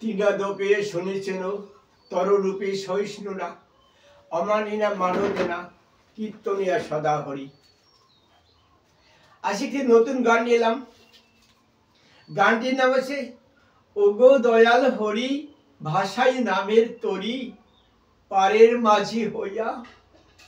তৃণাদপে শুনেছেন তররূপে সহিষ্ণুরা অমানিনা মানবেনা কীর্তনিয়া সদা হরি। আজ একটি নতুন গান নিয়ে এলাম। গানটির নাম আছে ওগো দয়াল হরি ভাষাই নামের তরি পারের মাঝি হইয়া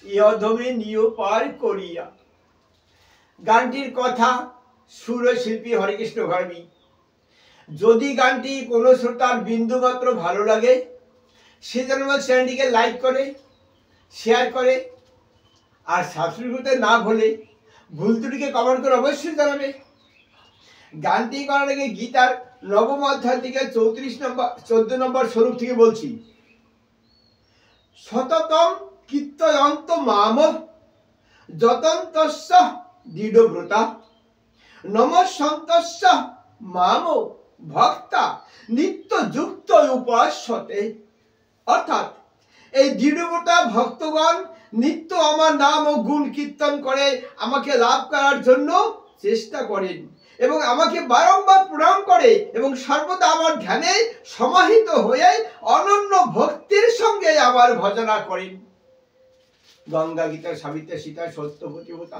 ইয়ধমে নিয় পার করিয়া। গানটির কথা সুর শিল্পী হরেকৃষ্ণ ঘরামি। যদি গানটি কোনো শ্রোতার বিন্দুমাত্র ভালো লাগে সে যেন আমার চ্যানেলটিকে লাইক করে, শেয়ার করে, আর সাবস্ক্রাইব করতে না ভুলে ভুল ত্রুটিকে কমেন্ট করে অবশ্যই জানাবে। গানটি করার আগে গীতার নবম অধ্যায় থেকে 14 নম্বর স্বরূপ থেকে বলছি। শততম কীর্তয়ন্ত মাম যতন্তস্য দৃঢ়ব্রতা নমঃসন্তস্য মাম ভক্তা নিত্যযুক্ত উপাস্যতে। অর্থাৎ এই দৃঢ়ব্রতা ভক্তগণ নিত্য আমার নাম ও গুণ কীর্তন করে আমাকে লাভ করার জন্য চেষ্টা করেন এবং আমাকে বারংবার প্রণাম করে এবং সর্বদা আমার ধ্যানে সমাহিত হয়ে অনন্য ভক্তির সঙ্গে আমার ভজনা করেন। গঙ্গা গীতা সাবিত্রী সীতা সত্যবতীভূতা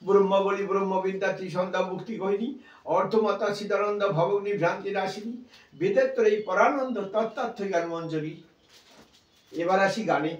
ব্রহ্মবলী ব্রহ্মবিদ্যা ত্রিসন্ধ্যা মুক্তি কহিনী অর্থমাতা সীতানন্দ ভবগ্নি ভ্রান্তি রাশিনী বেদেত্তর এই পরানন্দ তত্ত্বার্থ জ্ঞান মঞ্জুরি। এবার আসি গানে।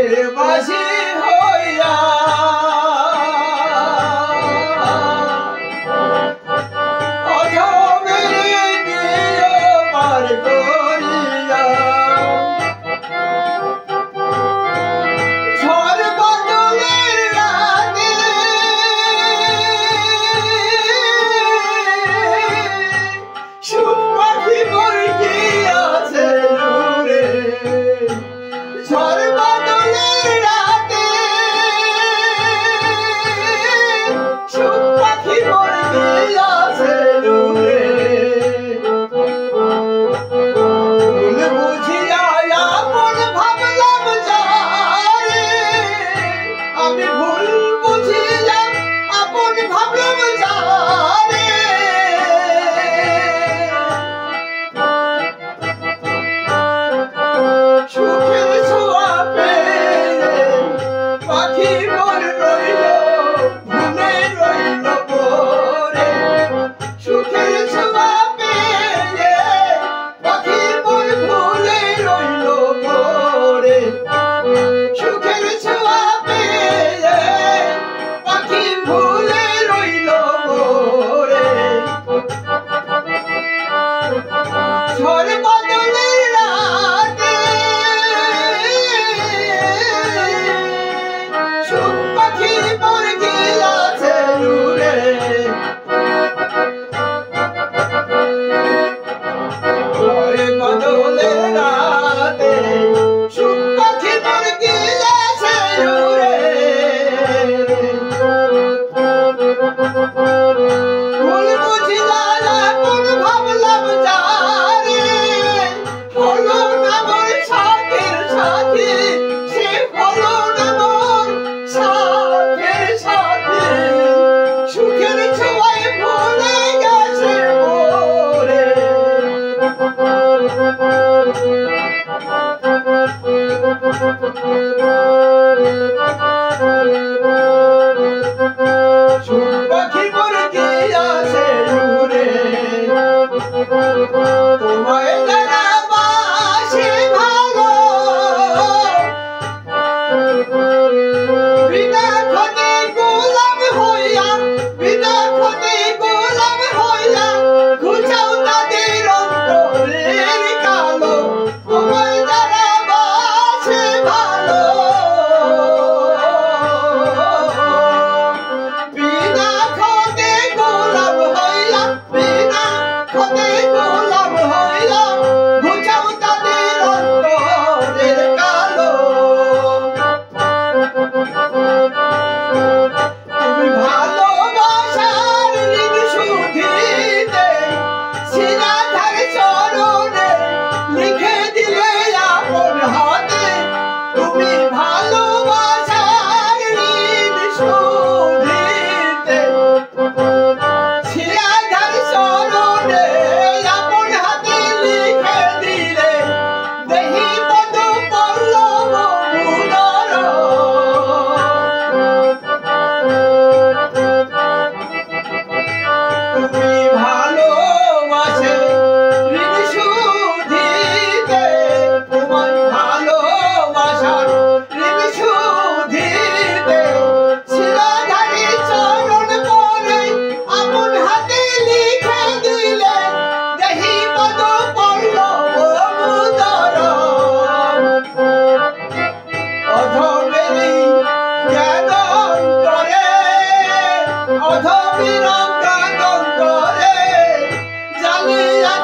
সুখের বাসি হইয়া অধমের দিও পার করিয়া ঝড় বাদলের রাতে সুখ পাখি মরে গিয়াছে দূরে ঝড় বাদলের রাতে সুখ পাখি মরে গিয়াছে দূরে ভুল বুঝিয়া আপন ভাবলাম যারে আমি ভুল বুঝিয়া আপন ভাবলাম যারে সুখের ছোঁয়া পেয়ে পাখি মোর রইল ভুলে রইল পরে সুখের ছোঁয়া পেয়ে পাখি মোর ভুলে রইল পরে সুখের ছোঁয়া পেয়ে পাখি ভুলে রইল পরে ঝড় বাদলের রাতে সুখ পাখি মোর গিয়াছে দূরে ঝড় বাদলের রাতে সুখ পাখি মোর গিয়াছে দূরে ভুল বুঝিলা আপন ভাবলাম যারে হলো না মোর সাথের সাথী সে হলো না মোর সাথের সাথী সুখের ছোঁয়ায় ভুলে গেছে মোরে সুখ পাখি মোর গিয়াছে দূরে তোমায় যারা বাসে ভালো বিনা খতে গোলাম হইয়া বিনা খতে গোলাম হইয়া ঘুচাও তাদের অন্তরের কালো তোমায় যারা বাসে ভালো বিনা খতে গোলাম হইয়া বিনা খতে গোলাম হইয়া ঘুচাও তাদের অন্তরের কালো তুমি ভালোবাসার ঋণ শুধিতে শিলাধার চরণে লিখে দিলে আপন হাতে তুমি ভালোবাসার ঋণ শুধিতে শিলাধার চরণে আপন হাতে লিখে দিলে দেহি পদ পল্লব মুদর তুমি ভালোবাসে ঋণ শুধিতে তোমার ভালোবাসার ঋণ শুধিতে শিলাধারী চরণ পরে আপন হাতে লিখে দিলে দেহি পদ পল্লব মুদর অধমেরি জ্ঞান অন্তরে অধমের জ্ঞান অন্তরে জালিয়া